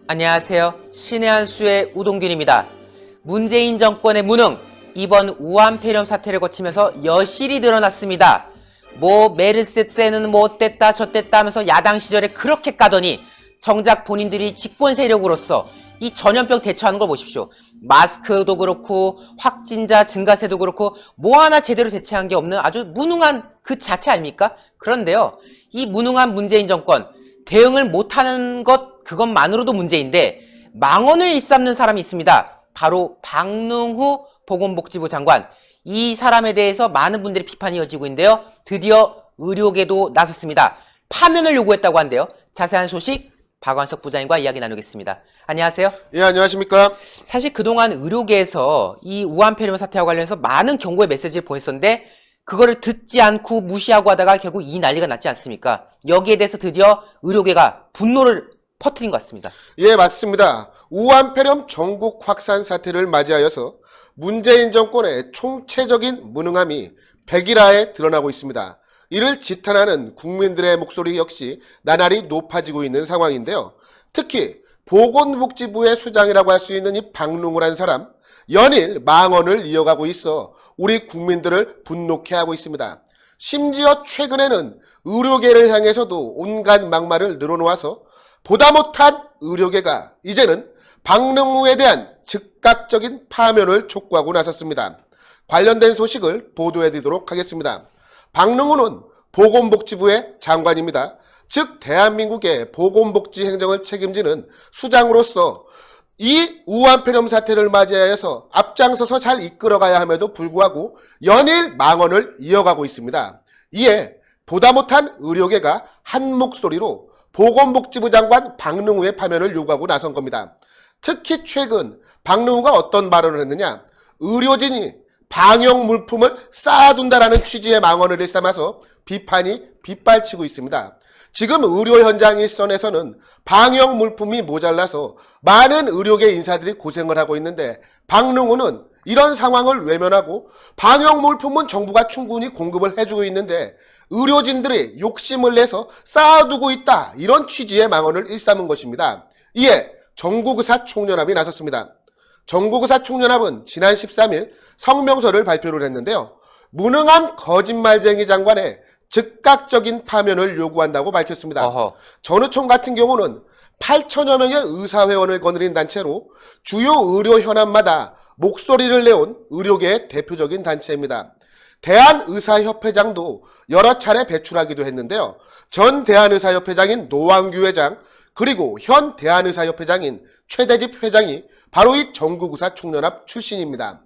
안녕하세요. 신의 한 수의 우동균입니다. 문재인 정권의 무능, 이번 우한 폐렴 사태를 거치면서 여실히 드러났습니다. 메르스 때는 어땠다 저땠다 하면서 야당 시절에 그렇게 까더니 정작 본인들이 집권 세력으로서 이 전염병 대처하는 걸 보십시오. 마스크도 그렇고 확진자 증가세도 그렇고 하나 제대로 대처한 게 없는 아주 무능한 그 자체 아닙니까? 그런데요, 이 무능한 문재인 정권 대응을 못하는 그것만으로도 문제인데 망언을 일삼는 사람이 있습니다. 바로 박능후 보건복지부 장관. 이 사람에 대해서 많은 분들의 비판이 이어지고 있는데요. 드디어 의료계도 나섰습니다. 파면을 요구했다고 한대요. 자세한 소식 박완석 부장님과 이야기 나누겠습니다. 안녕하세요. 예, 안녕하십니까. 사실 그동안 의료계에서 이 우한 폐렴 사태와 관련해서 많은 경고의 메시지를 보냈었는데 그거를 듣지 않고 무시하고 하다가 결국 이 난리가 났지 않습니까? 여기에 대해서 드디어 의료계가 분노를 퍼뜨린 것 같습니다. 예, 맞습니다. 우한 폐렴 전국 확산 사태를 맞이하여서 문재인 정권의 총체적인 무능함이 백일하에 드러나고 있습니다. 이를 지탄하는 국민들의 목소리 역시 나날이 높아지고 있는 상황인데요. 특히 보건복지부의 수장이라고 할 수 있는 이 박능후란 사람, 연일 망언을 이어가고 있어 우리 국민들을 분노케 하고 있습니다. 심지어 최근에는 의료계를 향해서도 온갖 막말을 늘어놓아서 보다 못한 의료계가 이제는 박능후에 대한 즉각적인 파면을 촉구하고 나섰습니다. 관련된 소식을 보도해드리도록 하겠습니다. 박능후는 보건복지부의 장관입니다. 즉 대한민국의 보건복지 행정을 책임지는 수장으로서 이 우한 폐렴 사태를 맞이하여서 앞장서서 잘 이끌어가야 함에도 불구하고 연일 망언을 이어가고 있습니다. 이에 보다 못한 의료계가 한 목소리로 보건복지부 장관 박능후의 파면을 요구하고 나선 겁니다. 특히 최근 박능후가 어떤 발언을 했느냐, 의료진이 방역 물품을 쌓아둔다라는 취지의 망언을 일삼아서 비판이 빗발치고 있습니다. 지금 의료 현장 일선에서는 방역 물품이 모자라서 많은 의료계 인사들이 고생을 하고 있는데 박능후는 이런 상황을 외면하고 방역 물품은 정부가 충분히 공급을 해주고 있는데 의료진들이 욕심을 내서 쌓아두고 있다, 이런 취지의 망언을 일삼은 것입니다. 이에 전국의사 총연합이 나섰습니다. 전국의사 총연합은 지난 13일 성명서를 발표를 했는데요. 무능한 거짓말쟁이 장관의 즉각적인 파면을 요구한다고 밝혔습니다. 전의총 같은 경우는 8천여 명의 의사회원을 거느린 단체로 주요 의료 현안마다 목소리를 내온 의료계의 대표적인 단체입니다. 대한의사협회장도 여러 차례 배출하기도 했는데요. 전 대한의사협회장인 노왕규 회장, 그리고 현 대한의사협회장인 최대집 회장이 바로 이 전국의사 총연합 출신입니다.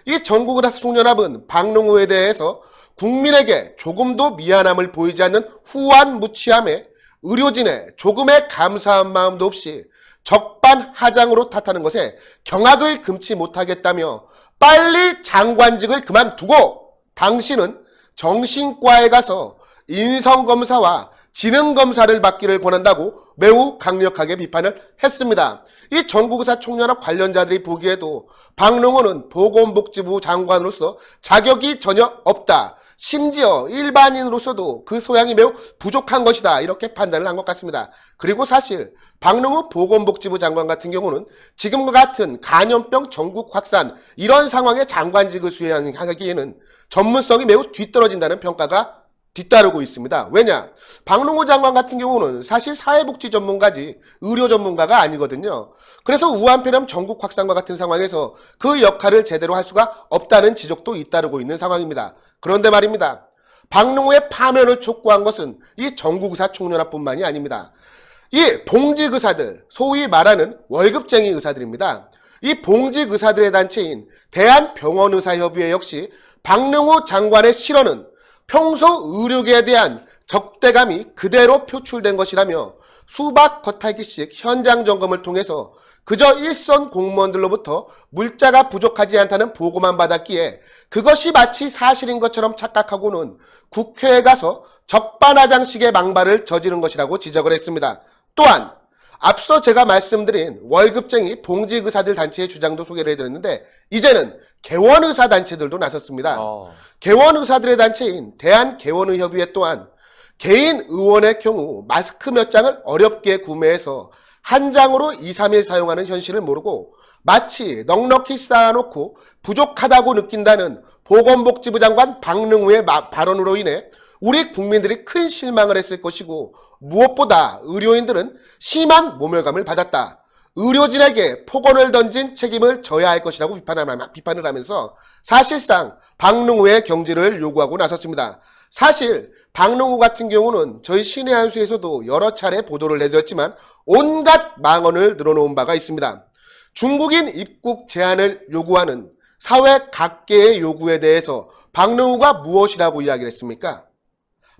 이 전국의사 총연합은 박능후에 대해서 국민에게 조금도 미안함을 보이지 않는 후한 무치함에 의료진의 조금의 감사한 마음도 없이 적반하장으로 탓하는 것에 경악을 금치 못하겠다며 빨리 장관직을 그만두고 당신은 정신과에 가서 인성검사와 지능검사를 받기를 권한다고 매우 강력하게 비판을 했습니다. 이 전국의사 총연합 관련자들이 보기에도 박능후는 보건복지부 장관으로서 자격이 전혀 없다, 심지어 일반인으로서도 그 소양이 매우 부족한 것이다, 이렇게 판단을 한 것 같습니다. 그리고 사실 박능후 보건복지부 장관 같은 경우는 지금과 같은 간염병 전국 확산 이런 상황에 장관직을 수행하기에는 전문성이 매우 뒤떨어진다는 평가가 뒤따르고 있습니다. 왜냐? 박능후 장관 같은 경우는 사실 사회복지 전문가지 의료 전문가가 아니거든요. 그래서 우한 폐렴 전국 확산과 같은 상황에서 그 역할을 제대로 할 수가 없다는 지적도 잇따르고 있는 상황입니다. 그런데 말입니다. 박능후의 파면을 촉구한 것은 이 전국의사 총연합뿐만이 아닙니다. 이 봉직의사들, 소위 말하는 월급쟁이 의사들입니다. 이 봉직의사들의 단체인 대한병원의사협의회 역시 박능후 장관의 실언은 평소 의료계에 대한 적대감이 그대로 표출된 것이라며 수박 겉핥기식 현장 점검을 통해서 그저 일선 공무원들로부터 물자가 부족하지 않다는 보고만 받았기에 그것이 마치 사실인 것처럼 착각하고는 국회에 가서 적반하장식의 망발을 저지른 것이라고 지적을 했습니다. 또한 앞서 제가 말씀드린 월급쟁이 봉직의사들 단체의 주장도 소개를 해드렸는데 이제는 개원의사 단체들도 나섰습니다. 개원의사들의 단체인 대한개원의협의회 또한 개인 의원의 경우 마스크 몇 장을 어렵게 구매해서 한 장으로 2, 3일 사용하는 현실을 모르고 마치 넉넉히 쌓아놓고 부족하다고 느낀다는 보건복지부 장관 박능우의 발언으로 인해 우리 국민들이 큰 실망을 했을 것이고, 무엇보다 의료인들은 심한 모멸감을 받았다. 의료진에게 폭언을 던진 책임을 져야 할 것이라고 비판을 하면서 사실상 박능우의 경질을 요구하고 나섰습니다. 사실 박능우 같은 경우는 저희 신의 한 수에서도 여러 차례 보도를 해드렸지만 온갖 망언을 늘어놓은 바가 있습니다. 중국인 입국 제한을 요구하는 사회 각계의 요구에 대해서 박능우가 무엇이라고 이야기를 했습니까?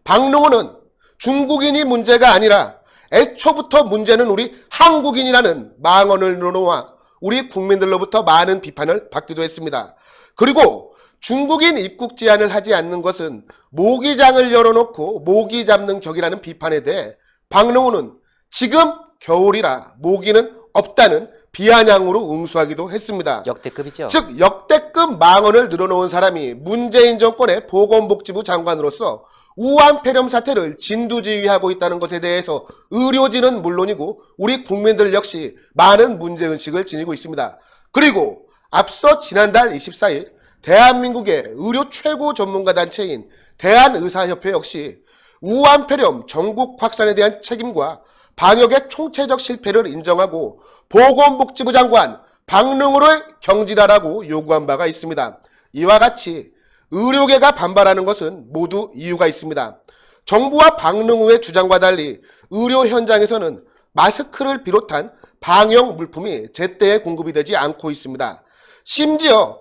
박능우는 중국인이 문제가 아니라 애초부터 문제는 우리 한국인이라는 망언을 늘어놓아 우리 국민들로부터 많은 비판을 받기도 했습니다. 그리고 중국인 입국 제한을 하지 않는 것은 모기장을 열어놓고 모기 잡는 격이라는 비판에 대해 박능우는 지금 겨울이라 모기는 없다는 비아냥으로 응수하기도 했습니다. 역대급이죠. 즉 역대급 망언을 늘어놓은 사람이 문재인 정권의 보건복지부 장관으로서 우한폐렴 사태를 진두지휘하고 있다는 것에 대해서 의료진은 물론이고 우리 국민들 역시 많은 문제의식을 지니고 있습니다. 그리고 앞서 지난달 24일 대한민국의 의료 최고 전문가 단체인 대한의사협회 역시 우한폐렴 전국 확산에 대한 책임과 방역의 총체적 실패를 인정하고 보건복지부 장관 박능우를 경질하라고 요구한 바가 있습니다. 이와 같이 의료계가 반발하는 것은 모두 이유가 있습니다. 정부와 박능우의 주장과 달리 의료 현장에서는 마스크를 비롯한 방역 물품이 제때에 공급이 되지 않고 있습니다. 심지어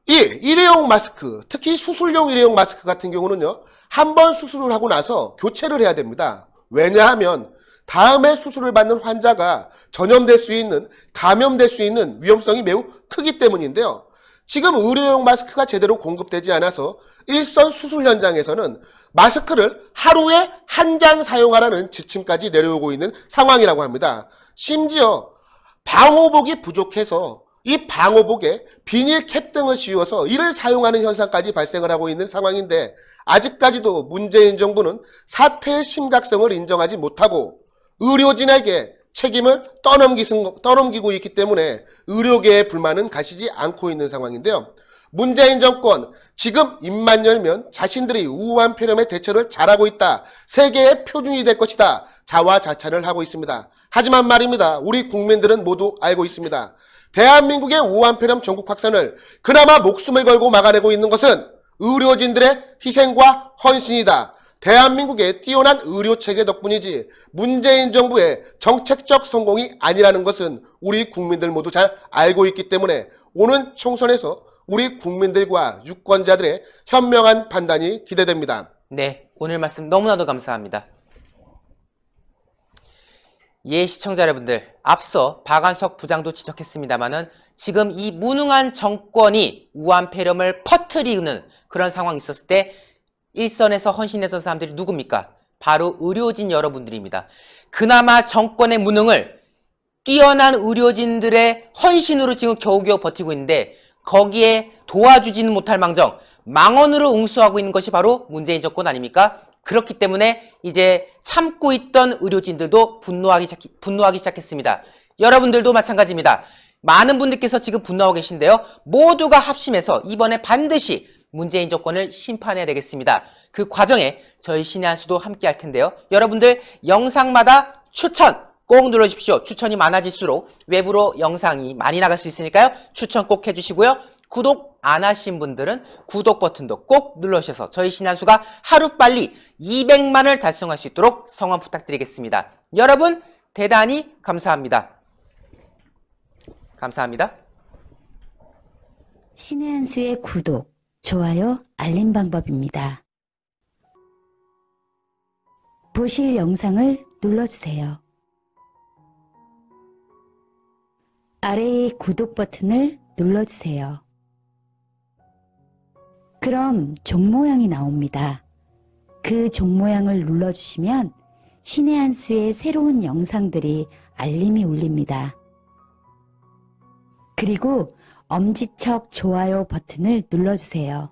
이 일회용 마스크, 특히 수술용 일회용 마스크 같은 경우는요, 한 번 수술을 하고 나서 교체를 해야 됩니다. 왜냐하면 다음에 수술을 받는 환자가 전염될 수 있는, 감염될 수 있는 위험성이 매우 크기 때문인데요. 지금 의료용 마스크가 제대로 공급되지 않아서 일선 수술 현장에서는 마스크를 하루에 한 장 사용하라는 지침까지 내려오고 있는 상황이라고 합니다. 심지어 방호복이 부족해서 이 방호복에 비닐 캡 등을 씌워서 이를 사용하는 현상까지 발생을 하고 있는 상황인데, 아직까지도 문재인 정부는 사태의 심각성을 인정하지 못하고 의료진에게 책임을 떠넘기고 있기 때문에 의료계의 불만은 가시지 않고 있는 상황인데요. 문재인 정권 지금 입만 열면 자신들이 우한폐렴의 대처를 잘하고 있다, 세계의 표준이 될 것이다 자화자찬을 하고 있습니다. 하지만 말입니다, 우리 국민들은 모두 알고 있습니다. 대한민국의 우한폐렴 전국 확산을 그나마 목숨을 걸고 막아내고 있는 것은 의료진들의 희생과 헌신이다. 대한민국의 뛰어난 의료체계 덕분이지 문재인 정부의 정책적 성공이 아니라는 것은 우리 국민들 모두 잘 알고 있기 때문에 오는 총선에서 우리 국민들과 유권자들의 현명한 판단이 기대됩니다. 네, 오늘 말씀 너무나도 감사합니다. 예, 시청자 여러분들, 앞서 박한석 부장도 지적했습니다마는 지금 이 무능한 정권이 우한폐렴을 퍼뜨리는 그런 상황이 있었을 때 일선에서 헌신했던 사람들이 누굽니까? 바로 의료진 여러분들입니다. 그나마 정권의 무능을 뛰어난 의료진들의 헌신으로 지금 겨우겨우 버티고 있는데, 거기에 도와주지는 못할 망정 망언으로 응수하고 있는 것이 바로 문재인 정권 아닙니까? 그렇기 때문에 이제 참고 있던 의료진들도 분노하기 시작했습니다. 여러분들도 마찬가지입니다. 많은 분들께서 지금 분노하고 계신데요. 모두가 합심해서 이번에 반드시 문재인 정권을 심판해야 되겠습니다. 그 과정에 저희 신의 한 수도 함께 할 텐데요. 여러분들 영상마다 추천 꼭 눌러주십시오. 추천이 많아질수록 외부로 영상이 많이 나갈 수 있으니까요. 추천 꼭 해주시고요. 구독 안 하신 분들은 구독 버튼도 꼭 눌러주셔서 저희 신의 한 수가 하루빨리 200만을 달성할 수 있도록 성원 부탁드리겠습니다. 여러분 대단히 감사합니다. 감사합니다. 신의 한 수의 구독, 좋아요, 알림 방법입니다. 보실 영상을 눌러주세요. 아래의 구독 버튼을 눌러주세요. 그럼 종 모양이 나옵니다. 그 종 모양을 눌러주시면 신의 한 수의 새로운 영상들이 알림이 울립니다. 그리고 엄지척 좋아요 버튼을 눌러주세요.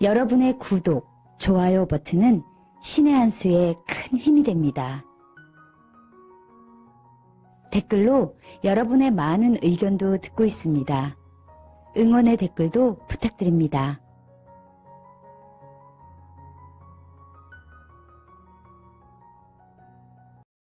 여러분의 구독, 좋아요 버튼은 신의 한 수의 큰 힘이 됩니다. 댓글로 여러분의 많은 의견도 듣고 있습니다. 응원의 댓글도 부탁드립니다.